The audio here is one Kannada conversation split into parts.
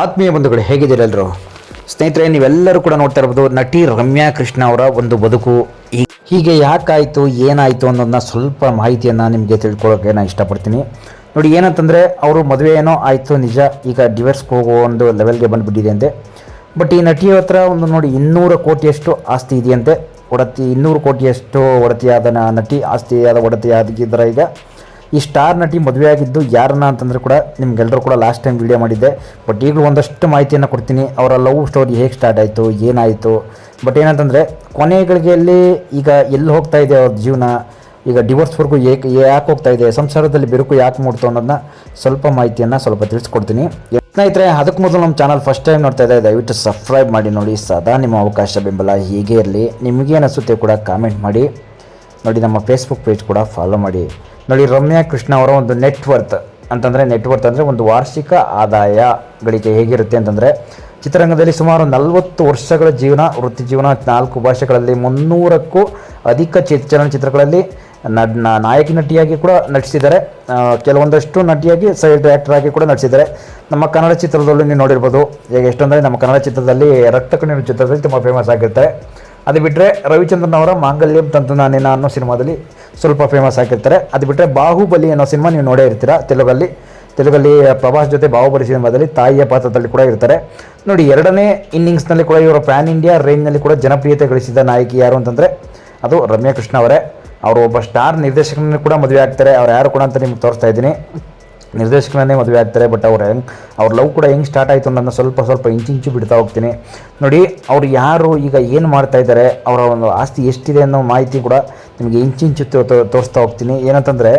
ಆತ್ಮೀಯ ಬಂಧುಗಳು, ಹೇಗಿದ್ದೀರ ಎಲ್ಲರೂ? ಸ್ನೇಹಿತರೆ, ನೀವೆಲ್ಲರೂ ಕೂಡ ನೋಡ್ತಾ ಇರ್ಬೋದು ನಟಿ ರಮ್ಯಾ ಕೃಷ್ಣ ಅವರ ಒಂದು ಬದುಕು ಹೀಗೆ ಯಾಕಾಯಿತು, ಏನಾಯಿತು ಅನ್ನೋದನ್ನ ಸ್ವಲ್ಪ ಮಾಹಿತಿಯನ್ನು ನಿಮಗೆ ತಿಳ್ಕೊಳ್ಳೋಕೆ ನಾನು ಇಷ್ಟಪಡ್ತೀನಿ. ನೋಡಿ, ಏನಂತಂದರೆ ಅವರು ಮದುವೆ ಏನೋ ಆಯಿತು ನಿಜ, ಈಗ ಡಿವೋರ್ಸ್ಗೆ ಹೋಗೋ ಒಂದು ಲೆವೆಲ್ಗೆ ಬಂದುಬಿಟ್ಟಿದೆ ಅಂತೆ. ಬಟ್ ಈ ನಟಿಯ ಹತ್ರ ಒಂದು ನೋಡಿ 200 ಕೋಟಿಯಷ್ಟು ಆಸ್ತಿ ಇದೆಯಂತೆ. 200 ಕೋಟಿಯಷ್ಟು ಒಡತಿಯಾದ ನಟಿ, ಆಸ್ತಿಯಾದ ಒಡತಿಯಾಗಿದ್ದರ. ಈಗ ಈ ಸ್ಟಾರ್ ನಟಿ ಮದುವೆ ಆಗಿದ್ದು ಯಾರನ್ನ ಅಂತಂದರೆ ಕೂಡ ನಿಮ್ಗೆಲ್ಲರೂ ಕೂಡ ಲಾಸ್ಟ್ ಟೈಮ್ ವೀಡಿಯೋ ಮಾಡಿದ್ದೆ. ಬಟ್ ಈಗಲೂ ಒಂದಷ್ಟು ಮಾಹಿತಿಯನ್ನು ಕೊಡ್ತೀನಿ. ಅವರ ಲವ್ ಸ್ಟೋರಿ ಹೇಗೆ ಸ್ಟಾರ್ಟ್ ಆಯಿತು, ಏನಾಯಿತು. ಬಟ್ ಏನಂತಂದರೆ ಕೊನೆಗಳಿಗೆಯಲ್ಲಿ ಈಗ ಎಲ್ಲಿ ಹೋಗ್ತಾ ಇದೆ ಅವ್ರ ಜೀವನ, ಈಗ ಡಿವೋರ್ಸ್ವರೆಗೂ ಯಾಕೆ ಹೋಗ್ತಾ ಇದೆ, ಸಂಸಾರದಲ್ಲಿ ಬಿರುಕು ಯಾಕೆ ಮೂಡ್ತು ಅನ್ನೋದನ್ನ ಸ್ವಲ್ಪ ಮಾಹಿತಿಯನ್ನು ಸ್ವಲ್ಪ ತಿಳಿಸ್ಕೊಡ್ತೀನಿ. ಸ್ನೇಹಿತರೆ, ಅದಕ್ಕೆ ಮೊದಲು ನಮ್ಮ ಚಾನಲ್ ಫಸ್ಟ್ ಟೈಮ್ ನೋಡ್ತಾ ಇದ್ದರೆ ದಯವಿಟ್ಟು ಸಬ್ಸ್ಕ್ರೈಬ್ ಮಾಡಿ ನೋಡಿ. ಸದಾ ನಿಮ್ಮ ಅವಕಾಶ ಬೆಂಬಲ ಹೀಗೆ ಇರಲಿ. ನಿಮಗೇನಿಸುತ್ತೆ ಕೂಡ ಕಾಮೆಂಟ್ ಮಾಡಿ ನೋಡಿ. ನಮ್ಮ ಫೇಸ್ಬುಕ್ ಪೇಜ್ ಕೂಡ ಫಾಲೋ ಮಾಡಿ ನೋಡಿ. ರಮ್ಯಾ ಕೃಷ್ಣ ಅವರ ಒಂದು ನೆಟ್ವರ್ತ್ ಅಂದರೆ ಒಂದು ವಾರ್ಷಿಕ ಆದಾಯ ಗಳಿಕೆ ಹೇಗಿರುತ್ತೆ ಅಂತಂದರೆ, ಚಿತ್ರರಂಗದಲ್ಲಿ ಸುಮಾರು 40 ವರ್ಷಗಳ ವೃತ್ತಿ ಜೀವನ, 4 ಭಾಷೆಗಳಲ್ಲಿ 300ಕ್ಕೂ ಅಧಿಕ ಚಲನಚಿತ್ರಗಳಲ್ಲಿ ನಾಯಕಿ ನಟಿಯಾಗಿ ಕೂಡ ನಟಿಸಿದ್ದಾರೆ. ಕೆಲವೊಂದಷ್ಟು ನಟಿಯಾಗಿ ಸೈಡ್ ಆ್ಯಕ್ಟರ್ ಆಗಿ ಕೂಡ ನಟಿಸಿದ್ದಾರೆ. ನಮ್ಮ ಕನ್ನಡ ಚಿತ್ರದಲ್ಲೂ ನೀವು ನೋಡಿರ್ಬೋದು. ಈಗ ಎಷ್ಟೊಂದರೆ ನಮ್ಮ ಕನ್ನಡ ಚಿತ್ರದಲ್ಲಿ ರಕ್ತ ಕಣ್ಣೀರು ಚಿತ್ರದಲ್ಲಿ ತುಂಬ ಫೇಮಸ್ ಆಗಿರ್ತಾರೆ. ಅದು ಬಿಟ್ಟರೆ ರವಿಚಂದ್ರನ್ ಅವರ ಮಾಂಗಲ್ಯಂ ತಂತು ನಾನೇನ ಅನ್ನೋ ಸಿನಿಮಾದಲ್ಲಿ ಸ್ವಲ್ಪ ಫೇಮಸ್ ಆಗಿರ್ತಾರೆ. ಅದು ಬಿಟ್ಟರೆ ಬಾಹುಬಲಿ ಅನ್ನೋ ಸಿನಿಮಾ ನೀವು ನೋಡೇ ಇರ್ತೀರ. ತೆಲುಗಲ್ಲಿ ಪ್ರಭಾಸ್ ಜೊತೆ ಬಾಹುಬಲಿ ಸಿನಿಮಾದಲ್ಲಿ ತಾಯಿಯ ಪಾತ್ರದಲ್ಲಿ ಕೂಡ ಇರ್ತಾರೆ. ನೋಡಿ, 2ನೇ ಇನ್ನಿಂಗ್ಸ್ನಲ್ಲಿ ಕೂಡ ಇವರು ಪ್ಯಾನ್ ಇಂಡಿಯಾ ರೇಂಜ್ನಲ್ಲಿ ಕೂಡ ಜನಪ್ರಿಯತೆ ಗಳಿಸಿದ ನಾಯಕಿ ಯಾರು ಅಂತಂದರೆ ಅದು ರಮ್ಯಾ ಕೃಷ್ಣ ಅವರೇ. ಅವರು ಒಬ್ಬ ಸ್ಟಾರ್ ನಿರ್ದೇಶಕನನ್ನು ಕೂಡ ಮದುವೆ ಆಗ್ತಾರೆ. ಅವ್ರು ಯಾರು ಕೂಡ ಅಂತ ನಿಮ್ಗೆ ತೋರಿಸ್ತಾ ಇದ್ದೀನಿ. ನಿರ್ದೇಶಕನನ್ನೇ ಮದುವೆ ಆಗ್ತಾರೆ. ಬಟ್ ಅವ್ರ ಲವ್ ಕೂಡ ಹೆಂಗೆ ಸ್ಟಾರ್ಟ್ ಆಯಿತು ಅನ್ನೋದನ್ನ ಸ್ವಲ್ಪ ಇಂಚು ಬಿಡ್ತಾ ಹೋಗ್ತೀನಿ. ನೋಡಿ, ಅವ್ರು ಯಾರು, ಈಗ ಏನು ಮಾಡ್ತಾ ಇದ್ದಾರೆ, ಅವರ ಒಂದು ಆಸ್ತಿ ಎಷ್ಟಿದೆ ಅನ್ನೋ ಮಾಹಿತಿ ಕೂಡ ನಿಮಗೆ ಇಂಚು ತೋರಿಸ್ತಾ ಹೋಗ್ತೀನಿ. ಏನಂತಂದರೆ,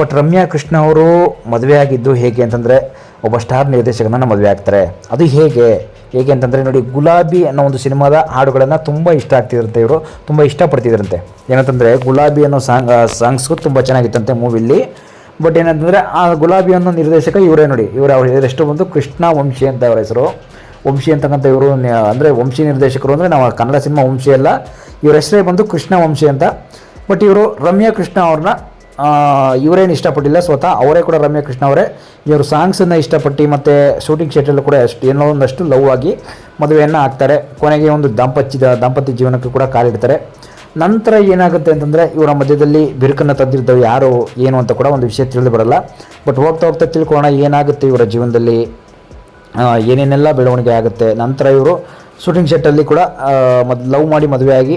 ಬಟ್ ರಮ್ಯಾ ಕೃಷ್ಣ ಅವರು ಮದುವೆ ಆಗಿದ್ದು ಹೇಗೆ ಅಂತಂದರೆ, ಒಬ್ಬ ಸ್ಟಾರ್ ನಿರ್ದೇಶಕನನ್ನು ಮದುವೆ ಆಗ್ತಾರೆ. ಅದು ಹೇಗೆ ಅಂತಂದರೆ, ನೋಡಿ, ಗುಲಾಬಿ ಅನ್ನೋ ಒಂದು ಸಿನಿಮಾದ ಹಾಡುಗಳನ್ನು ತುಂಬ ಇಷ್ಟ ಆಗ್ತಿದ್ರಂತೆ. ಇವರು ತುಂಬ ಇಷ್ಟಪಡ್ತಿದ್ರಂತೆ. ಏನಂತಂದರೆ, ಗುಲಾಬಿ ಅನ್ನೋ ಸಾಂಗ್ಸ್ಗೂ ತುಂಬ ಚೆನ್ನಾಗಿತ್ತಂತೆ ಮೂವಿಲಿ. ಬಟ್ ಏನಂತಂದರೆ, ಆ ಗುಲಾಬಿ ಅನ್ನೋ ನಿರ್ದೇಶಕ ಇವರೇ. ನೋಡಿ, ಅವ್ರ ಹೆಸರು ಬಂದು ಕೃಷ್ಣ ವಂಶಿ ಅಂತ ಅವರ ಹೆಸರು. ವಂಶಿ ಅಂತಕ್ಕಂಥ ಇವರು ಅಂದರೆ ವಂಶಿ ನಿರ್ದೇಶಕರು. ಅಂದರೆ ನಾವು ಕನ್ನಡ ಸಿನಿಮಾ ವಂಶಿ ಅಲ್ಲ, ಇವ್ರ ಹೆಸರೇ ಬಂದು ಕೃಷ್ಣ ವಂಶಿ ಅಂತ. ಬಟ್ ಇವರು ರಮ್ಯಾ ಕೃಷ್ಣ ಅವ್ರನ್ನ ಇವರೇನು ಇಷ್ಟಪಟ್ಟಿಲ್ಲ, ಸ್ವತಃ ಅವರೇ ಕೂಡ ರಮ್ಯಾ ಕೃಷ್ಣ ಅವರೇ ಇವರು ಸಾಂಗ್ಸನ್ನು ಇಷ್ಟಪಟ್ಟು ಮತ್ತು ಶೂಟಿಂಗ್ ಸೆಟ್ಟಲ್ಲೂ ಕೂಡ ಏನೋ ಒಂದಷ್ಟು ಲವ್ ಆಗಿ ಮದುವೆಯನ್ನು ಆಗ್ತಾರೆ. ಕೊನೆಗೆ ಒಂದು ದಾಂಪತ್ಯ ಜೀವನಕ್ಕೆ ಕೂಡ ಕಾಲಿಡ್ತಾರೆ. ನಂತರ ಏನಾಗುತ್ತೆ ಅಂತಂದರೆ, ಇವರ ಮಧ್ಯದಲ್ಲಿ ಬಿರುಕನ್ನು ತಂದಿರ್ತವೆ ಯಾರು ಏನು ಅಂತ ಕೂಡ ಒಂದು ವಿಷಯ ತಿಳಿದು ಬರಲ್ಲ. ಬಟ್ ಹೋಗ್ತಾ ತಿಳ್ಕೊಳ್ಳೋಣ ಏನಾಗುತ್ತೆ ಇವರ ಜೀವನದಲ್ಲಿ, ಏನೇನೆಲ್ಲ ಬೆಳವಣಿಗೆ ಆಗುತ್ತೆ. ನಂತರ ಇವರು ಶೂಟಿಂಗ್ ಸೆಟ್ಟಲ್ಲಿ ಕೂಡ ಲವ್ ಮಾಡಿ ಮದುವೆಯಾಗಿ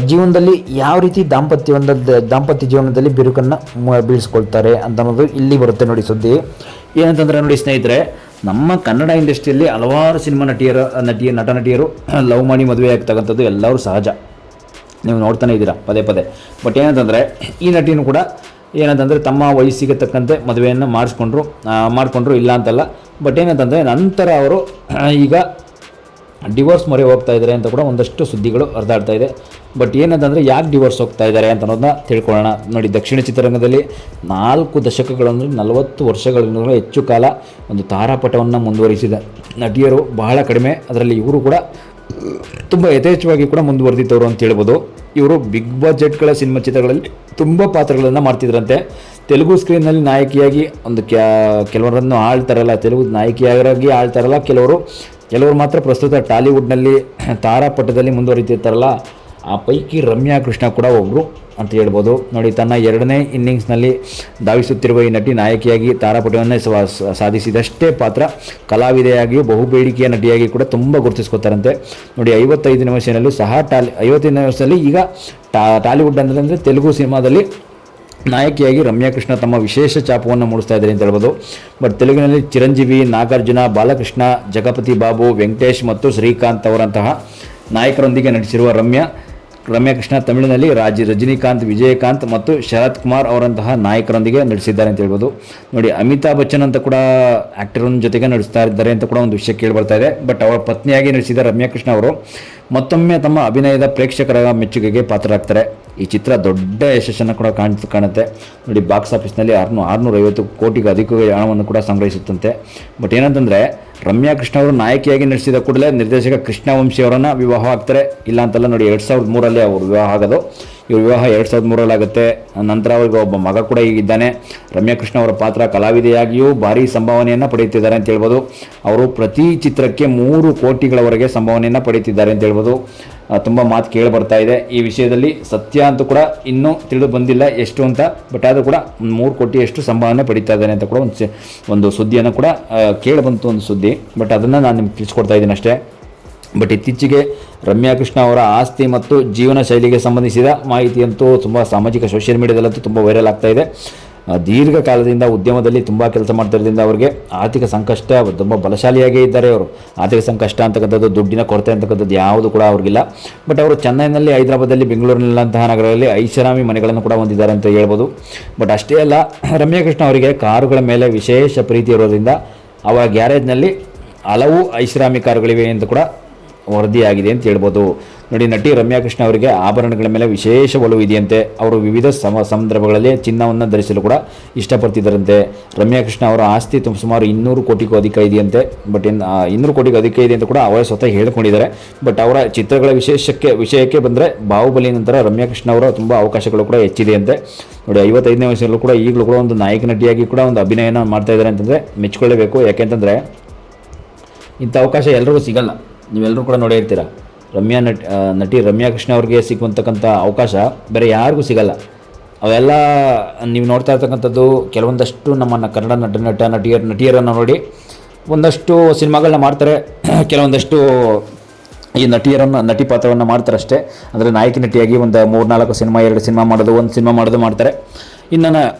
ಜೀವನದಲ್ಲಿ ಯಾವ ರೀತಿ ದಾಂಪತ್ಯ ಜೀವನದಲ್ಲಿ ಬಿರುಕನ್ನು ಬೀಳಿಸ್ಕೊಳ್ತಾರೆ ಅಂತ ಅನ್ನೋದು ಇಲ್ಲಿ ಬರುತ್ತೆ. ನೋಡಿ, ಸುದ್ದಿ ಏನಂತಂದರೆ, ನೋಡಿ ಸ್ನೇಹಿತರೆ, ನಮ್ಮ ಕನ್ನಡ ಇಂಡಸ್ಟ್ರಿಯಲ್ಲಿ ಹಲವಾರು ಸಿನಿಮಾ ನಟಿಯರು ಲವ್ ಮಾಡಿ ಮದುವೆ ಆಗ್ತಕ್ಕಂಥದ್ದು ಎಲ್ಲರೂ ಸಹಜ. ನೀವು ನೋಡ್ತಾನೆ ಇದ್ದೀರಾ ಪದೇ. ಬಟ್ ಏನಂತಂದರೆ, ಈ ನಟಿನೂ ಕೂಡ ಏನಂತಂದರೆ ತಮ್ಮ ವಯಸ್ಸಿಗೆ ತಕ್ಕಂತೆ ಮದುವೆಯನ್ನು ಮಾಡಿಕೊಂಡ್ರು ಇಲ್ಲ ಅಂತಲ್ಲ. ಬಟ್ ಏನಂತಂದರೆ, ನಂತರ ಅವರು ಈಗ ಡಿವೋರ್ಸ್ ಮೊರೆ ಹೋಗ್ತಾ ಇದ್ದಾರೆ ಅಂತ ಕೂಡ ಒಂದಷ್ಟು ಸುದ್ದಿಗಳು ಹರಿದಾಡ್ತಾ ಇದೆ. ಬಟ್ ಏನಂತಂದರೆ, ಯಾಕೆ ಡಿವೋರ್ಸ್ ಹೋಗ್ತಾ ಇದ್ದಾರೆ ಅಂತ ಅನ್ನೋದನ್ನ ತಿಳ್ಕೊಳ್ಳೋಣ. ನೋಡಿ, ದಕ್ಷಿಣ ಚಿತ್ರರಂಗದಲ್ಲಿ 4 ದಶಕಗಳನ್ನು 40 ವರ್ಷಗಳಿಂದಲೂ ಹೆಚ್ಚು ಕಾಲ ಒಂದು ತಾರಾಪಟವನ್ನು ಮುಂದುವರಿಸಿದ ನಟಿಯರು ಬಹಳ ಕಡಿಮೆ. ಅದರಲ್ಲಿ ಇವರು ಕೂಡ ತುಂಬ ಯಥೇಚ್ಛವಾಗಿ ಕೂಡ ಮುಂದುವರೆದಿದ್ದವರು ಅಂತ ಹೇಳ್ಬೋದು. ಇವರು ಬಿಗ್ ಬಜೆಟ್ಗಳ ಸಿನಿಮಾ ಚಿತ್ರಗಳಲ್ಲಿ ತುಂಬ ಪಾತ್ರಗಳನ್ನು ಮಾಡ್ತಿದ್ರಂತೆ. ತೆಲುಗು ಸ್ಕ್ರೀನ್ನಲ್ಲಿ ನಾಯಕಿಯಾಗಿ ಒಂದು ಕೆಲವರನ್ನು ಆಳ್ತಾರಲ್ಲ, ತೆಲುಗು ನಾಯಕಿಯಾಗಿ ಆಳ್ತಾರಲ್ಲ ಕೆಲವರು ಮಾತ್ರ ಪ್ರಸ್ತುತ ಟಾಲಿವುಡ್ನಲ್ಲಿ ತಾರಾಪಟದಲ್ಲಿ ಮುಂದುವರಿತಿರ್ತಾರಲ್ಲ, ಆ ಪೈಕಿ ರಮ್ಯಾ ಕೃಷ್ಣ ಕೂಡ ಒಬ್ಬರು ಅಂತ ಹೇಳ್ಬೋದು. ನೋಡಿ, ತನ್ನ 2ನೇ ಇನ್ನಿಂಗ್ಸ್ನಲ್ಲಿ ಧಾವಿಸುತ್ತಿರುವ ಈ ನಟಿ ನಾಯಕಿಯಾಗಿ ತಾರಾಪಟವನ್ನೇ ಸಾಧಿಸಿದಷ್ಟೇ ಪಾತ್ರ ಕಲಾವಿದೆಯಾಗಿಯೂ ಬಹುಬೇಡಿಕೆಯ ನಟಿಯಾಗಿ ಕೂಡ ತುಂಬ ಗುರುತಿಸ್ಕೊತಾರಂತೆ. ನೋಡಿ, 55ನೇ ವಯಸ್ಸಿನಲ್ಲೂ ಸಹ 55ನೇ ವಯಸ್ಸಲ್ಲಿ ಈಗ ಟಾಲಿವುಡ್ ಅಂದರೆ ತೆಲುಗು ಸಿನಿಮಾದಲ್ಲಿ ನಾಯಕಿಯಾಗಿ ರಮ್ಯಾ ಕೃಷ್ಣ ತಮ್ಮ ವಿಶೇಷ ಚಾಪವನ್ನು ಮೂಡಿಸ್ತಾ ಇದ್ದಾರೆ ಅಂತ ಹೇಳ್ಬೋದು. ಬಟ್ ತೆಲುಗಿನಲ್ಲಿ ಚಿರಂಜೀವಿ, ನಾಗಾರ್ಜುನ, ಬಾಲಕೃಷ್ಣ, ಜಗಪತಿ ಬಾಬು, ವೆಂಕಟೇಶ್ ಮತ್ತು ಶ್ರೀಕಾಂತ್ ಅವರಂತಹ ನಾಯಕರೊಂದಿಗೆ ನಟಿಸಿರುವ ರಮ್ಯಾ ಕೃಷ್ಣ ತಮಿಳಿನಲ್ಲಿ ರಜನಿಕಾಂತ್, ವಿಜಯಕಾಂತ್ ಮತ್ತು ಶರತ್ ಕುಮಾರ್ ಅವರಂತಹ ನಾಯಕರೊಂದಿಗೆ ನಟಿಸಿದ್ದಾರೆ ಅಂತ ಹೇಳ್ಬೋದು. ನೋಡಿ, ಅಮಿತಾಬ್ ಬಚ್ಚನ್ ಅಂತ ಕೂಡ ಆ್ಯಕ್ಟರ್ ಜೊತೆಗೆ ನಟಿಸ್ತಾ ಇದ್ದಾರೆ ಅಂತ ಕೂಡ ಒಂದು ವಿಷಯ ಕೇಳಿ ಬರ್ತಾ ಇದೆ. ಬಟ್ ಅವರ ಪತ್ನಿಯಾಗಿ ನಟಿಸಿದ ರಮ್ಯಾ ಕೃಷ್ಣ ಅವರು ಮತ್ತೊಮ್ಮೆ ತಮ್ಮ ಅಭಿನಯದ ಪ್ರೇಕ್ಷಕರ ಮೆಚ್ಚುಗೆಗೆ ಪಾತ್ರರಾಗ್ತಾರೆ. ಈ ಚಿತ್ರ ದೊಡ್ಡ ಯಶಸ್ಸನ್ನು ಕೂಡ ಕಾಣುತ್ತೆ. ನೋಡಿ, ಬಾಕ್ಸ್ ಆಫೀಸ್ನಲ್ಲಿ 650 ಕೋಟಿಗೂ ಅಧಿಕ ಹಣವನ್ನು ಕೂಡ ಸಂಗ್ರಹಿಸುತ್ತಂತೆ. ಬಟ್ ಏನಂತಂದರೆ, ರಮ್ಯಾ ಕೃಷ್ಣ ಅವರು ನಾಯಕಿಯಾಗಿ ನಟಿಸಿದ ಕೂಡಲೇ ನಿರ್ದೇಶಕ ಕೃಷ್ಣ ವಂಶಿ ಅವರನ್ನು ವಿವಾಹ ಆಗ್ತಾರೆ. ಇಲ್ಲ ಅಂತಲ್ಲ. ನೋಡಿ, 2003ರಲ್ಲಿ ಅವರು ವಿವಾಹ ಆಗೋದು. ಇವ್ರ ವಿವಾಹ 2003 ಆಗುತ್ತೆ. ನಂತರ ಅವ್ರಿಗೆ ಒಬ್ಬ ಮಗ ಕೂಡ ಈಗಿದ್ದಾನೆ. ರಮ್ಯಾ ಕೃಷ್ಣ ಅವರ ಪಾತ್ರ ಕಲಾವಿದೆಯಾಗಿಯೂ ಭಾರಿ ಸಂಭಾವನೆಯನ್ನು ಪಡೆಯುತ್ತಿದ್ದಾರೆ ಅಂತ ಹೇಳ್ಬೋದು. ಅವರು ಪ್ರತಿ ಚಿತ್ರಕ್ಕೆ 3 ಕೋಟಿಗಳವರೆಗೆ ಸಂಭಾವನೆಯನ್ನು ಪಡೆಯುತ್ತಿದ್ದಾರೆ ಅಂತ ಹೇಳ್ಬೋದು. ತುಂಬ ಮಾತು ಕೇಳಿ ಬರ್ತಾ ಇದೆ. ಈ ವಿಷಯದಲ್ಲಿ ಸತ್ಯ ಅಂತೂ ಕೂಡ ಇನ್ನೂ ತಿಳಿದು ಬಂದಿಲ್ಲ ಎಷ್ಟು ಅಂತ, ಬಟ್ ಆದರೂ ಕೂಡ 3 ಕೋಟಿಯಷ್ಟು ಸಂಭಾವನೆ ಪಡೀತಾ ಇದ್ದಾನೆ ಅಂತ ಕೂಡ ಒಂದು ಸುದ್ದಿಯನ್ನು ಕೂಡ ಕೇಳಿ ಬಂತು, ಒಂದು ಸುದ್ದಿ. ಬಟ್ ಅದನ್ನು ನಾನು ನಿಮ್ಗೆ ತಿಳಿಸ್ಕೊಡ್ತಾ ಇದ್ದೀನಿ ಅಷ್ಟೇ. ಬಟ್ ಇತ್ತೀಚೆಗೆ ರಮ್ಯಾ ಕೃಷ್ಣ ಅವರ ಆಸ್ತಿ ಮತ್ತು ಜೀವನ ಶೈಲಿಗೆ ಸಂಬಂಧಿಸಿದ ಮಾಹಿತಿಯಂತೂ ತುಂಬ ಸಾಮಾಜಿಕ ಸೋಷಿಯಲ್ ಮೀಡಿಯಾದಲ್ಲಂತೂ ತುಂಬ ವೈರಲ್ ಆಗ್ತಾ ಇದೆ. ದೀರ್ಘಕಾಲದಿಂದ ಉದ್ಯಮದಲ್ಲಿ ತುಂಬ ಕೆಲಸ ಮಾಡ್ತಿರೋದ್ರಿಂದ ಅವರಿಗೆ ಆರ್ಥಿಕ ಸಂಕಷ್ಟ, ತುಂಬ ಬಲಶಾಲಿಯಾಗೇ ಇದ್ದಾರೆ ಅವರು. ಆರ್ಥಿಕ ಸಂಕಷ್ಟ ಅಂತಕ್ಕಂಥದ್ದು, ದುಡ್ಡಿನ ಕೊರತೆ ಅಂತಕ್ಕಂಥದ್ದು ಯಾವುದು ಕೂಡ ಅವ್ರಿಗಿಲ್ಲ. ಬಟ್ ಅವರು ಚೆನ್ನೈನಲ್ಲಿ, ಹೈದರಾಬಾದಲ್ಲಿ, ಬೆಂಗಳೂರಿನಲ್ಲಂತಹ ನಗರಗಳಲ್ಲಿ ಐಷಾರಾಮಿ ಮನೆಗಳನ್ನು ಕೂಡ ಹೊಂದಿದ್ದಾರೆ ಅಂತ ಹೇಳ್ಬೋದು. ಬಟ್ ಅಷ್ಟೇ ಅಲ್ಲ, ರಮ್ಯಾ ಕೃಷ್ಣ ಅವರಿಗೆ ಕಾರುಗಳ ಮೇಲೆ ವಿಶೇಷ ಪ್ರೀತಿ ಇರೋದ್ರಿಂದ ಅವರ ಗ್ಯಾರೇಜ್ನಲ್ಲಿ ಹಲವು ಐಷಾರಾಮಿ ಕಾರುಗಳಿವೆ ಎಂದು ಕೂಡ ವರದಿಯಾಗಿದೆ ಅಂತ ಹೇಳ್ಬೋದು. ನೋಡಿ, ನಟಿ ರಮ್ಯಾ ಕೃಷ್ಣ ಅವರಿಗೆ ಆಭರಣಗಳ ಮೇಲೆ ವಿಶೇಷ ಒಲವು ಇದೆಯಂತೆ. ಅವರು ವಿವಿಧ ಸಂದರ್ಭಗಳಲ್ಲಿ ಚಿನ್ನವನ್ನು ಧರಿಸಲು ಕೂಡ ಇಷ್ಟಪಡ್ತಿದ್ದರಂತೆ. ರಮ್ಯಾ ಕೃಷ್ಣ ಅವರ ಆಸ್ತಿ ಸುಮಾರು 200 ಕೋಟಿಗೂ ಅಧಿಕ ಇದೆಯಂತೆ. ಬಟ್ 200 ಕೋಟಿಗೂ ಅಧಿಕ ಇದೆ ಅಂತ ಕೂಡ ಅವರೇ ಸ್ವತಃ ಹೇಳ್ಕೊಂಡಿದ್ದಾರೆ. ಬಟ್ ಅವರ ಚಿತ್ರಗಳ ವಿಷಯಕ್ಕೆ ಬಂದರೆ, ಬಾಹುಬಲಿ ನಂತರ ರಮ್ಯಾ ಕೃಷ್ಣ ಅವರ ತುಂಬ ಅವಕಾಶಗಳು ಕೂಡ ಹೆಚ್ಚಿದೆಯಂತೆ. ನೋಡಿ, 55ನೇ ವಯಸ್ಸಲ್ಲೂ ಕೂಡ ಈಗಲೂ ಕೂಡ ಒಂದು ನಾಯಕ ನಟಿಯಾಗಿ ಕೂಡ ಒಂದು ಅಭಿನಯನ ಮಾಡ್ತಾ ಇದ್ದಾರೆ ಅಂತಂದರೆ ಮೆಚ್ಕೊಳ್ಳೇಬೇಕು. ಯಾಕೆಂತಂದರೆ ಇಂಥ ಅವಕಾಶ ಎಲ್ರಿಗೂ ಸಿಗಲ್ಲ. ನೀವೆಲ್ಲರೂ ಕೂಡ ನೋಡೇ ಇರ್ತೀರ. ನಟಿ ರಮ್ಯಾ ಕೃಷ್ಣ ಅವ್ರಿಗೆ ಸಿಗುವಂತಕ್ಕಂಥ ಅವಕಾಶ ಬೇರೆ ಯಾರಿಗೂ ಸಿಗಲ್ಲ. ಅವೆಲ್ಲ ನೀವು ನೋಡ್ತಾ ಇರ್ತಕ್ಕಂಥದ್ದು ಕೆಲವೊಂದಷ್ಟು ನಮ್ಮ ಕನ್ನಡ ನಟಿಯರನ್ನು ನೋಡಿ ಒಂದಷ್ಟು ಸಿನಿಮಾಗಳನ್ನ ಮಾಡ್ತಾರೆ, ಕೆಲವೊಂದಷ್ಟು ಈ ನಟಿ ಪಾತ್ರವನ್ನು ಮಾಡ್ತಾರೆ ಅಷ್ಟೇ. ಅಂದರೆ ನಾಯಕಿ ನಟಿಯಾಗಿ ಒಂದು 3-4 ಸಿನಿಮಾ, 2 ಸಿನಿಮಾ ಮಾಡೋದು, 1 ಸಿನಿಮಾ ಮಾಡೋದು ಮಾಡ್ತಾರೆ. ಇನ್ನು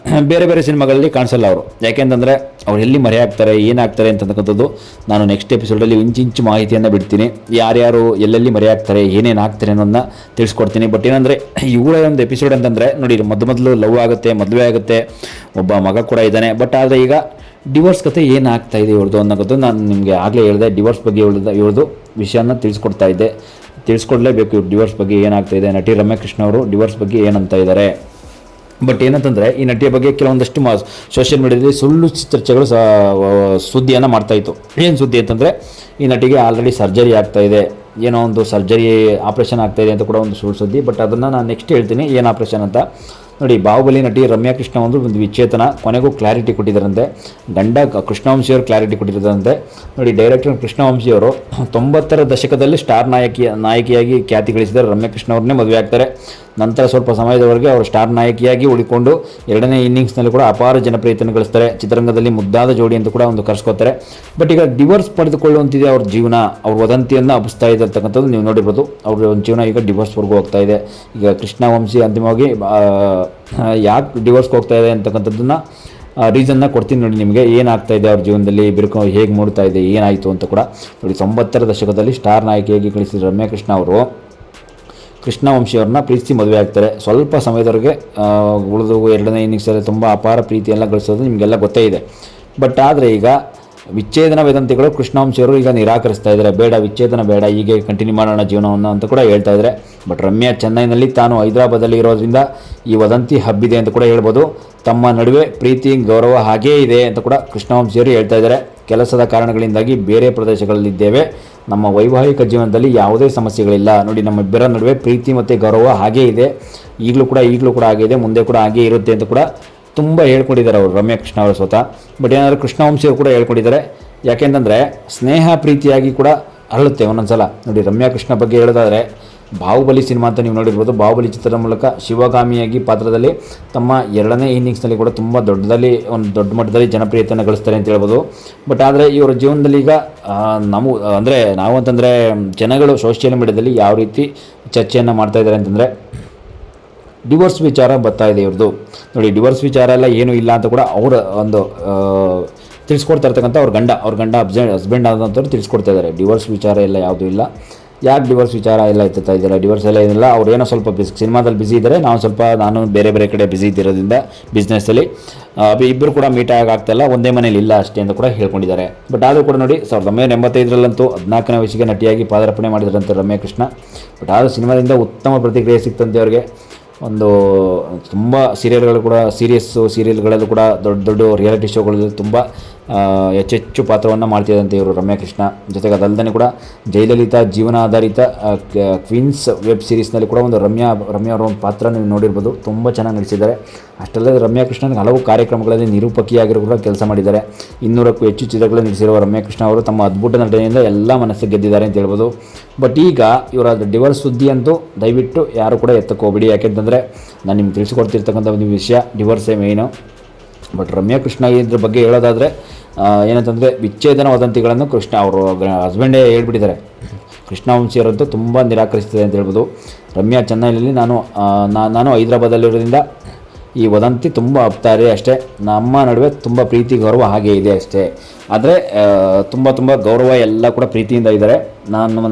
ಬೇರೆ ಬೇರೆ ಸಿನಿಮಾಗಳಲ್ಲಿ ಕಾಣಿಸಲ್ಲ ಅವರು. ಯಾಕೆಂತಂದರೆ ಅವ್ರು ಎಲ್ಲಿ ಮರೆಯಾಗ್ತಾರೆ, ಏನಾಗ್ತಾರೆ ಅಂತಕ್ಕಂಥದ್ದು ನಾನು ನೆಕ್ಸ್ಟ್ ಎಪಿಸೋಡಲ್ಲಿ ಇಂಚಿಂಚು ಮಾಹಿತಿಯನ್ನು ಬಿಡ್ತೀನಿ. ಯಾರ್ಯಾರು ಎಲ್ಲೆಲ್ಲಿ ಮರೆಯಾಗ್ತಾರೆ, ಏನೇನು ಆಗ್ತಾರೆ ಅನ್ನೋದನ್ನ ತಿಳಿಸ್ಕೊಡ್ತೀನಿ. ಬಟ್ ಏನಂದರೆ ಇವರ ಒಂದು ಎಪಿಸೋಡ್ ಅಂತಂದರೆ ನೋಡಿ, ಮೊದಲು ಲವ್ ಆಗುತ್ತೆ, ಮದುವೆ ಆಗುತ್ತೆ, ಒಬ್ಬ ಮಗ ಕೂಡ ಇದ್ದಾನೆ. ಬಟ್ ಆದರೆ ಈಗ ಡಿವೋರ್ಸ್ ಕತೆ ಏನಾಗ್ತಾ ಇದೆ ಇವ್ರದ್ದು ಅನ್ನೋದು ನಾನು ನಿಮಗೆ ಆಗಲೇ ಹೇಳಿದೆ. ಡಿವೋರ್ಸ್ ಬಗ್ಗೆ ಇವ್ರದ್ದು ವಿಷಯನ ತಿಳಿಸ್ಕೊಡ್ಲೇಬೇಕು. ಇವ್ರು ಡಿವೋರ್ಸ್ ಬಗ್ಗೆ ಏನಾಗ್ತಾ ಇದೆ, ನಟಿ ರಮ್ಯಾ ಕೃಷ್ಣ ಅವರು ಡಿವೋರ್ಸ್ ಬಗ್ಗೆ ಏನಂತ ಇದ್ದಾರೆ. ಬಟ್ ಏನಂತಂದರೆ ಈ ನಟಿಯ ಬಗ್ಗೆ ಕೆಲವೊಂದಷ್ಟು ಸೋಷಿಯಲ್ ಮೀಡಿಯಾದಲ್ಲಿ ಸುಳ್ಳು ಚರ್ಚೆಗಳು ಸುದ್ದಿಯನ್ನು ಮಾಡ್ತಾಯಿತ್ತು. ಏನು ಸುದ್ದಿ ಅಂತಂದರೆ, ಈ ನಟಿಗೆ ಆಲ್ರೆಡಿ ಸರ್ಜರಿ ಆಗ್ತಾಯಿದೆ, ಏನೋ ಒಂದು ಸರ್ಜರಿ ಆಪ್ರೇಷನ್ ಆಗ್ತಾಯಿದೆ ಅಂತ ಕೂಡ ಒಂದು ಸುಳ್ಳು ಸುದ್ದಿ. ಬಟ್ ಅದನ್ನು ನಾನು ನೆಕ್ಸ್ಟ್ ಹೇಳ್ತೀನಿ ಏನು ಆಪ್ರೇಷನ್ ಅಂತ. ನೋಡಿ, ಬಾಹುಬಲಿ ನಟಿ ರಮ್ಯಾ ಕೃಷ್ಣ ಒಂದು ವಿಚ್ಛೇದನ ಕೊನೆಗೂ ಕ್ಲಾರಿಟಿ ಕೊಟ್ಟಿದ್ದಾರಂತೆ. ಗಂಡ ಕೃಷ್ಣವಂಶಿಯವರು ಕ್ಲಾರಿಟಿ ಕೊಟ್ಟಿದ್ದಾರಂತೆ. ನೋಡಿ, ಡೈರೆಕ್ಟರ್ ಕೃಷ್ಣವಂಶಿಯವರು 90ರ ದಶಕದಲ್ಲಿ ಸ್ಟಾರ್ ನಾಯಕಿಯಾಗಿ ಖ್ಯಾತಿ ಗಳಿಸಿದರೆ ರಮ್ಯಾ ಕೃಷ್ಣ ಅವ್ರನ್ನೇ ಮದುವೆ ಆಗ್ತಾರೆ. ನಂತರ ಸ್ವಲ್ಪ ಸಮಯದವರೆಗೆ ಅವರು ಸ್ಟಾರ್ ನಾಯಕಿಯಾಗಿ ಉಳಿಕೊಂಡು 2ನೇ ಇನ್ನಿಂಗ್ಸ್ನಲ್ಲಿ ಕೂಡ ಅಪಾರ ಜನಪ್ರಿಯತೆಯನ್ನು ಗಳಿಸ್ತಾರೆ. ಚಿತ್ರರಂಗದಲ್ಲಿ ಮುದ್ದಾದ ಜೋಡಿ ಅಂತ ಕೂಡ ಒಂದು ಕರೆಸ್ಕೋತಾರೆ. ಬಟ್ ಈಗ ಡಿವೋರ್ಸ್ ಪಡೆದುಕೊಳ್ಳುವಂತಿದೆ ಅವ್ರ ಜೀವನ. ಅವ್ರ ವದಂತಿಯನ್ನು ಹಬ್ಬಿಸ್ತಾ ಇದೆ ಅಂತಕ್ಕಂಥದ್ದು ನೀವು ನೋಡಿರ್ಬೋದು. ಅವ್ರ ಒಂದು ಜೀವನ ಈಗ ಡಿವೋರ್ಸ್ವರೆಗೂ ಹೋಗ್ತಾ ಇದೆ. ಈಗ ಕೃಷ್ಣವಂಶಿ ಅಂತಿಮವಾಗಿ ಯಾಕೆ ಡಿವೋರ್ಸ್ಗೆ ಹೋಗ್ತಾ ಇದೆ ಅಂತಕ್ಕಂಥದ್ದನ್ನು ರೀಸನ್ನ ಕೊಡ್ತೀನಿ ನೋಡಿ ನಿಮಗೆ. ಏನಾಗ್ತಾ ಇದೆ ಅವ್ರ ಜೀವನದಲ್ಲಿ, ಬಿರುಕು ಹೇಗೆ ಮೂಡ್ತಾ ಇದೆ, ಏನಾಯಿತು ಅಂತ ಕೂಡ ನೋಡಿ. 90ರ ದಶಕದಲ್ಲಿ ಸ್ಟಾರ್ ನಾಯಕಿಯಾಗಿ ಗಳಿಸಿದ ರಮ್ಯಾ ಕೃಷ್ಣ ಅವರು ಕೃಷ್ಣವಂಶಿಯವ್ರನ್ನ ಪ್ರೀತಿಸಿ ಮದುವೆ ಆಗ್ತಾರೆ. ಸ್ವಲ್ಪ ಸಮಯದವರೆಗೆ ಉಳಿದು 2ನೇ ಇನ್ನಿಂಗ್ಸಲ್ಲಿ ತುಂಬ ಅಪಾರ ಪ್ರೀತಿಯೆಲ್ಲ ಗಳಿಸೋದು ನಿಮಗೆಲ್ಲ ಗೊತ್ತೇ ಇದೆ. ಬಟ್ ಆದರೆ ಈಗ ವಿಚ್ಛೇದನ ವೇದಾಂತಿಗಳು ಕೃಷ್ಣವಂಶಿಯವರು ಈಗ ನಿರಾಕರಿಸ್ತಾ ಇದ್ದಾರೆ. ಬೇಡ, ವಿಚ್ಛೇದನ ಬೇಡ, ಹೀಗೆ ಕಂಟಿನ್ಯೂ ಮಾಡೋಣ ಜೀವನವನ್ನು ಅಂತ ಕೂಡ ಹೇಳ್ತಾ ಇದ್ದಾರೆ. ಬಟ್ ರಮ್ಯಾ ಚೆನ್ನೈನಲ್ಲಿ, ತಾನು ಹೈದರಾಬಾದಲ್ಲಿ ಇರೋದ್ರಿಂದ ಈ ವದಂತಿ ಹಬ್ಬಿದೆ ಅಂತ ಕೂಡ ಹೇಳ್ಬೋದು. ತಮ್ಮ ನಡುವೆ ಪ್ರೀತಿ ಗೌರವ ಹಾಗೇ ಇದೆ ಅಂತ ಕೂಡ ಕೃಷ್ಣವಂಶಿಯವರು ಹೇಳ್ತಾ ಇದ್ದಾರೆ. ಕೆಲಸದ ಕಾರಣಗಳಿಂದಾಗಿ ಬೇರೆ ಪ್ರದೇಶಗಳಲ್ಲಿದ್ದೇವೆ, ನಮ್ಮ ವೈವಾಹಿಕ ಜೀವನದಲ್ಲಿ ಯಾವುದೇ ಸಮಸ್ಯೆಗಳಿಲ್ಲ. ನೋಡಿ, ನಮ್ಮಿಬ್ಬರ ನಡುವೆ ಪ್ರೀತಿ ಮತ್ತು ಗೌರವ ಹಾಗೇ ಇದೆ, ಈಗಲೂ ಕೂಡ ಹಾಗೇ ಇದೆ, ಮುಂದೆ ಕೂಡ ಹಾಗೇ ಇರುತ್ತೆ ಅಂತ ಕೂಡ ತುಂಬ ಹೇಳ್ಕೊಂಡಿದ್ದಾರೆ ಅವರು, ರಮ್ಯಾ ಕೃಷ್ಣ ಅವರು ಸ್ವತಃ. ಬಟ್ ಏನಾದರೂ ಕೃಷ್ಣವಂಶಿಯವರು ಕೂಡ ಹೇಳ್ಕೊಂಡಿದ್ದಾರೆ. ಯಾಕೆಂತಂದರೆ ಸ್ನೇಹ ಪ್ರೀತಿಯಾಗಿ ಕೂಡ ಅರಳುತ್ತೆ ಒಂದೊಂದ್ಸಲ. ನೋಡಿ, ರಮ್ಯಾ ಕೃಷ್ಣ ಬಗ್ಗೆ ಹೇಳೋದಾದರೆ, ಬಾಹುಬಲಿ ಸಿನಿಮಾ ಅಂತ ನೀವು ನೋಡಿರ್ಬೋದು. ಬಾಹುಬಲಿ ಚಿತ್ರದ ಮೂಲಕ ಶಿವಗಾಮಿಯಾಗಿ ಪಾತ್ರದಲ್ಲಿ ತಮ್ಮ 2ನೇ ಇನ್ನಿಂಗ್ಸ್ನಲ್ಲಿ ಕೂಡ ತುಂಬ ದೊಡ್ಡ ಮಟ್ಟದಲ್ಲಿ ಜನಪ್ರಿಯತೆಯನ್ನು ಗಳಿಸ್ತಾರೆ ಅಂತ ಹೇಳ್ಬೋದು. ಬಟ್ ಆದರೆ ಇವರ ಜೀವನದಲ್ಲಿ ಈಗ ನಾವಂತಂದರೆ ಜನಗಳು ಸೋಷಿಯಲ್ ಮೀಡಿಯಾದಲ್ಲಿ ಯಾವ ರೀತಿ ಚರ್ಚೆಯನ್ನು ಮಾಡ್ತಾ ಇದ್ದಾರೆ ಅಂತಂದರೆ, ಡಿವೋರ್ಸ್ ವಿಚಾರ ಬರ್ತಾ ಇದೆ ಇವ್ರದ್ದು. ನೋಡಿ, ಡಿವೋರ್ಸ್ ವಿಚಾರ ಎಲ್ಲ ಏನೂ ಇಲ್ಲ ಅಂತ ಕೂಡ ಅವರ ಒಂದು ತಿಳಿಸ್ಕೊಡ್ತಾ ಇರ್ತಕ್ಕಂಥ ಅವ್ರ ಗಂಡ ಹಸ್ಬೆಂಡ್ ಆದಂಥವ್ರು ತಿಳಿಸ್ಕೊಡ್ತಾ ಇದ್ದಾರೆ. ಡಿವೋರ್ಸ್ ವಿಚಾರ ಎಲ್ಲ ಯಾವುದೂ ಇಲ್ಲ. ಯಾಕೆ ಡಿವೋರ್ಸ್ ವಿಚಾರ ಎಲ್ಲ ಎತ್ತುತ್ತಾ ಇದ್ದಾರೆ, ಡಿವೋರ್ಸ್ ಎಲ್ಲ ಏನಿಲ್ಲ. ಅವ್ರು ಏನೋ ಸ್ವಲ್ಪ ಸಿನಿಮಾದಲ್ಲಿ ಬ್ಯುಸಿ ಇದ್ದಾರೆ, ನಾನು ಬೇರೆ ಕಡೆ ಬ್ಯುಸಿ ಇದ್ದಿರೋದ್ರಿಂದ ಬಿಸ್ನೆಸ್ಸಲ್ಲಿ ಇಬ್ಬರು ಕೂಡ ಮೀಟ್ ಆಗ್ತಾಯಿಲ್ಲ, ಒಂದೇ ಮನೇಲಿ ಇಲ್ಲ ಅಷ್ಟೇ ಅಂತ ಕೂಡ ಹೇಳ್ಕೊಂಡಿದ್ದಾರೆ. ಬಟ್ ಆದರೂ ಕೂಡ ನೋಡಿ, 1985ರಲ್ಲಂತೂ 14ನೇ ವಯಸ್ಸಿಗೆ ನಟಿಯಾಗಿ ಪಾದಾರ್ಪಣೆ ಮಾಡಿದ್ರಂತೆ ರಮ್ಯಾ ಕೃಷ್ಣ. ಬಟ್ ಆದರೂ ಸಿನಿಮಾದಿಂದ ಉತ್ತಮ ಪ್ರತಿಕ್ರಿಯೆ ಸಿಕ್ತಂತೆ ಅವರಿಗೆ. ಒಂದು ತುಂಬ ಸೀರಿಯಲ್ಗಳಲ್ಲೂ ಕೂಡ ದೊಡ್ಡ ರಿಯಾಲಿಟಿ ಶೋಗಳಲ್ಲಿ ತುಂಬ ಹೆಚ್ಚೆಚ್ಚು ಪಾತ್ರವನ್ನು ಮಾಡ್ತಿದ್ದಂತೆ ಇವರು ರಮ್ಯಾ ಕೃಷ್ಣ. ಜೊತೆಗೆ ಅದಲ್ಲದೆ ಕೂಡ ಜಯಲಲಿತಾ ಜೀವನ ಆಧಾರಿತ ಕ್ವೀನ್ಸ್ ವೆಬ್ ಸೀರೀಸ್ನಲ್ಲಿ ಕೂಡ ಒಂದು ರಮ್ಯಾ ಅವರ ಒಂದು ಪಾತ್ರ ನೀವು ನೋಡಿರ್ಬೋದು, ತುಂಬ ಚೆನ್ನಾಗಿ ನಟಿಸಿದ್ದಾರೆ. ಅಷ್ಟಲ್ಲದೆ ರಮ್ಯಾ ಕೃಷ್ಣನಿಗೆ ಹಲವು ಕಾರ್ಯಕ್ರಮಗಳಲ್ಲಿ ನಿರೂಪಕಿಯಾಗಿರೋ ಕೂಡ ಕೆಲಸ ಮಾಡಿದ್ದಾರೆ. 200ಕ್ಕೂ ಹೆಚ್ಚು ಚಿತ್ರಗಳಲ್ಲಿ ನಟಿಸಿರುವ ರಮ್ಯಾ ಕೃಷ್ಣ ಅವರು ತಮ್ಮ ಅದ್ಭುತ ನಟನೆಯಿಂದ ಎಲ್ಲ ಮನಸ್ಸು ಗೆದ್ದಿದ್ದಾರೆ ಅಂತ ಹೇಳ್ಬೋದು. ಬಟ್ ಈಗ ಇವರ ಡಿವೋರ್ಸ್ ಸುದ್ದಿ ಅಂತೂ ದಯವಿಟ್ಟು ಯಾರು ಕೂಡ ಎತ್ತಕ್ಕೆ ಹೋಗ್ಬಿಡಿ. ಯಾಕೆಂತಂದರೆ ನಾನು ನಿಮ್ಗೆ ತಿಳಿಸ್ಕೊಡ್ತಿರ್ತಕ್ಕಂಥ ಒಂದು ವಿಷಯ ಡಿವೋರ್ಸೇ ಮೇಯ್ನು. ಬಟ್ ರಮ್ಯಾ ಕೃಷ್ಣ ಇದ್ರ ಬಗ್ಗೆ ಹೇಳೋದಾದರೆ ಏನಂತಂದರೆ ವಿಚ್ಛೇದನ ವದಂತಿಗಳನ್ನು ಕೃಷ್ಣ ಅವರು ಹಸ್ಬೆಂಡೇ ಹೇಳ್ಬಿಟ್ಟಿದ್ದಾರೆ. ಕೃಷ್ಣ ವಂಶೀಯರಂತೂ ತುಂಬ ನಿರಾಕರಿಸ್ತಿದೆ ಅಂತ ಹೇಳ್ಬೋದು. ರಮ್ಯಾ ಚೆನ್ನೈನಲ್ಲಿ ನಾನು ಹೈದರಾಬಾದಲ್ಲಿರೋದ್ರಿಂದ ಈ ವದಂತಿ ತುಂಬ ಹಬ್ತಾರೆ ಅಷ್ಟೇ, ನಮ್ಮ ನಡುವೆ ತುಂಬ ಪ್ರೀತಿ ಗೌರವ ಹಾಗೆ ಇದೆ ಅಷ್ಟೇ. ಆದರೆ ತುಂಬ ಗೌರವ ಎಲ್ಲ ಕೂಡ ಪ್ರೀತಿಯಿಂದ ಇದ್ದಾರೆ.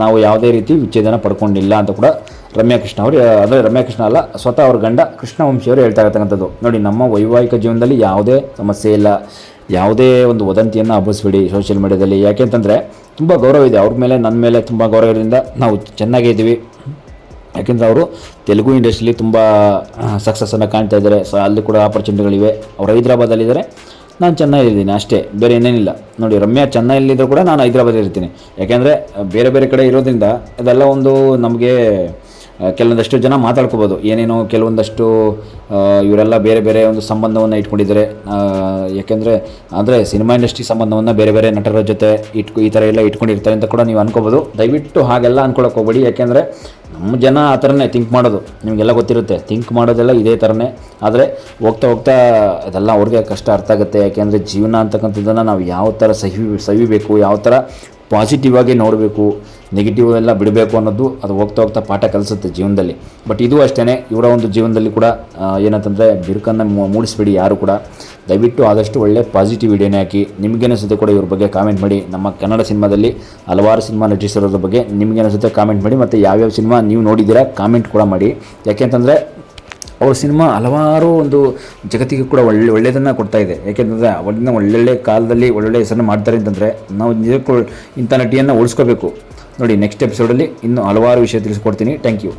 ನಾವು ಯಾವುದೇ ರೀತಿ ವಿಚ್ಛೇದನ ಪಡ್ಕೊಂಡಿಲ್ಲ ಅಂತ ಕೂಡ ರಮ್ಯಾ ಕೃಷ್ಣ ಅವರು, ಅಂದರೆ ರಮ್ಯಾ ಕೃಷ್ಣ ಅಲ್ಲ, ಸ್ವತಃ ಅವ್ರ ಗಂಡ ಕೃಷ್ಣ ವಂಶಿಯವರು ಹೇಳ್ತಾ ಇರ್ತಕ್ಕಂಥದ್ದು. ನೋಡಿ, ನಮ್ಮ ವೈವಾಹಿಕ ಜೀವನದಲ್ಲಿ ಯಾವುದೇ ಸಮಸ್ಯೆ ಇಲ್ಲ, ಯಾವುದೇ ಒಂದು ವದಂತಿಯನ್ನು ಹಬ್ಬಿಸ್ಬಿಡಿ ಸೋಷಿಯಲ್ ಮೀಡಿಯಾದಲ್ಲಿ. ಯಾಕೆಂತಂದರೆ ತುಂಬ ಗೌರವ ಇದೆ ಅವ್ರ ಮೇಲೆ, ನನ್ನ ಮೇಲೆ ತುಂಬ ಗೌರವದಿಂದ ನಾವು ಚೆನ್ನಾಗೇ ಇದ್ದೀವಿ. ಯಾಕೆಂದರೆ ಅವರು ತೆಲುಗು ಇಂಡಸ್ಟ್ರಿಲಿ ತುಂಬ ಸಕ್ಸಸ್ಸನ್ನು ಕಾಣ್ತಾ ಇದ್ದಾರೆ. ಅಲ್ಲಿ ಕೂಡ ಆಪರ್ಚುನಿಟಿಗಳಿವೆ. ಅವರು ಹೈದರಾಬಾದಲ್ಲಿದ್ದಾರೆ, ನಾನು ಚೆನ್ನೈಲಿದ್ದೀನಿ ಅಷ್ಟೇ, ಬೇರೆ ಏನೇನಿಲ್ಲ. ನೋಡಿ, ರಮ್ಯಾ ಚೆನ್ನೈಲಿದ್ದರೂ ಕೂಡ ನಾನು ಹೈದರಾಬಾದಲ್ಲಿ ಇರ್ತೀನಿ. ಯಾಕೆಂದರೆ ಬೇರೆ ಕಡೆ ಇರೋದ್ರಿಂದ ಅದೆಲ್ಲ ಒಂದು ನಮಗೆ ಕೆಲವೊಂದಷ್ಟು ಜನ ಮಾತಾಡ್ಕೋಬೋದು, ಏನೇನೋ ಕೆಲವೊಂದಷ್ಟು ಇವರೆಲ್ಲ ಬೇರೆ ಒಂದು ಸಂಬಂಧವನ್ನು ಇಟ್ಕೊಂಡಿದ್ದಾರೆ. ಯಾಕೆಂದರೆ ಅಂದರೆ ಸಿನಿಮಾ ಇಂಡಸ್ಟ್ರಿ ಸಂಬಂಧವನ್ನು ಬೇರೆ ನಟರ ಜೊತೆ ಈ ಥರ ಎಲ್ಲ ಇಟ್ಕೊಂಡಿರ್ತಾರೆ ಅಂತ ಕೂಡ ನೀವು ಅನ್ಕೋಬೋದು. ದಯವಿಟ್ಟು ಹಾಗೆಲ್ಲ ಅಂದ್ಕೊಳಕ್ಕೆ ಹೋಗ್ಬೇಡಿ. ಯಾಕೆಂದರೆ ನಮ್ಮ ಜನ ಆ ಥರನೇ ಥಿಂಕ್ ಮಾಡೋದು, ನಿಮಗೆಲ್ಲ ಗೊತ್ತಿರುತ್ತೆ. ಥಿಂಕ್ ಮಾಡೋದೆಲ್ಲ ಇದೇ ಥರನೇ. ಆದರೆ ಹೋಗ್ತಾ ಅದೆಲ್ಲ ಅವ್ರಿಗೆ ಕಷ್ಟ ಅರ್ಥ ಆಗುತ್ತೆ. ಯಾಕೆಂದರೆ ಜೀವನ ಅಂತಕ್ಕಂಥದ್ದನ್ನು ನಾವು ಯಾವ ಥರ ಸವಿಬೇಕು, ಯಾವ ಥರ ಪಾಸಿಟಿವ್ ಆಗಿ ನೋಡಬೇಕು, ನೆಗೆಟಿವ್ ಎಲ್ಲ ಬಿಡಬೇಕು ಅನ್ನೋದು ಅದು ಹೋಗ್ತಾ ಪಾಠ ಕಲಿಸುತ್ತೆ ಜೀವನದಲ್ಲಿ. ಬಟ್ ಇದು ಅಷ್ಟೇ, ಇವರ ಒಂದು ಜೀವನದಲ್ಲಿ ಕೂಡ ಏನಂತಂದರೆ ಬಿರುಕನ್ನು ಮೂಡಿಸ್ಬೇಡಿ ಯಾರು ಕೂಡ. ದಯವಿಟ್ಟು ಆದಷ್ಟು ಒಳ್ಳೆ ಪಾಸಿಟಿವ್ ವಿಡಿಯೋನೇ ಹಾಕಿ. ನಿಮಗೇನಿಸುತ್ತೆ ಕೂಡ ಇವ್ರ ಬಗ್ಗೆ ಕಾಮೆಂಟ್ ಮಾಡಿ. ನಮ್ಮ ಕನ್ನಡ ಸಿನಿಮಾದಲ್ಲಿ ಹಲವಾರು ಸಿನಿಮಾ ನಟಿಸಿರೋದ್ರ ಬಗ್ಗೆ ನಿಮಗೇನಿಸುತ್ತೆ ಕಾಮೆಂಟ್ ಮಾಡಿ. ಮತ್ತು ಯಾವ್ಯಾವ ಸಿನಿಮಾ ನೀವು ನೋಡಿದ್ದೀರಾ ಕಾಮೆಂಟ್ ಕೂಡ ಮಾಡಿ. ಯಾಕೆಂತಂದರೆ ಅವ್ರ ಸಿನಿಮಾ ಹಲವಾರು ಒಂದು ಜಗತ್ತಿಗೆ ಕೂಡ ಒಳ್ಳೆಯದನ್ನು ಕೊಡ್ತಾ ಇದೆ. ಯಾಕೆಂತಂದರೆ ಅವರಿಂದ ಒಳ್ಳೊಳ್ಳೆ ಕಾಲದಲ್ಲಿ ಒಳ್ಳೊಳ್ಳೆ ಹೆಸರನ್ನು ಮಾಡ್ತಾರೆ ಅಂತಂದರೆ ನಾವು ನಿಜಕ್ಕೂ ಇಂಥ ನಟಿಯನ್ನು ಉಳಿಸ್ಕೋಬೇಕು. ನೋಡಿ, ನೆಕ್ಸ್ಟ್ ಎಪಿಸೋಡಲ್ಲಿ ಇನ್ನೂ ಹಲವಾರು ವಿಷಯ ತಿಳಿಸ್ಕೊಡ್ತೀನಿ. Thank you.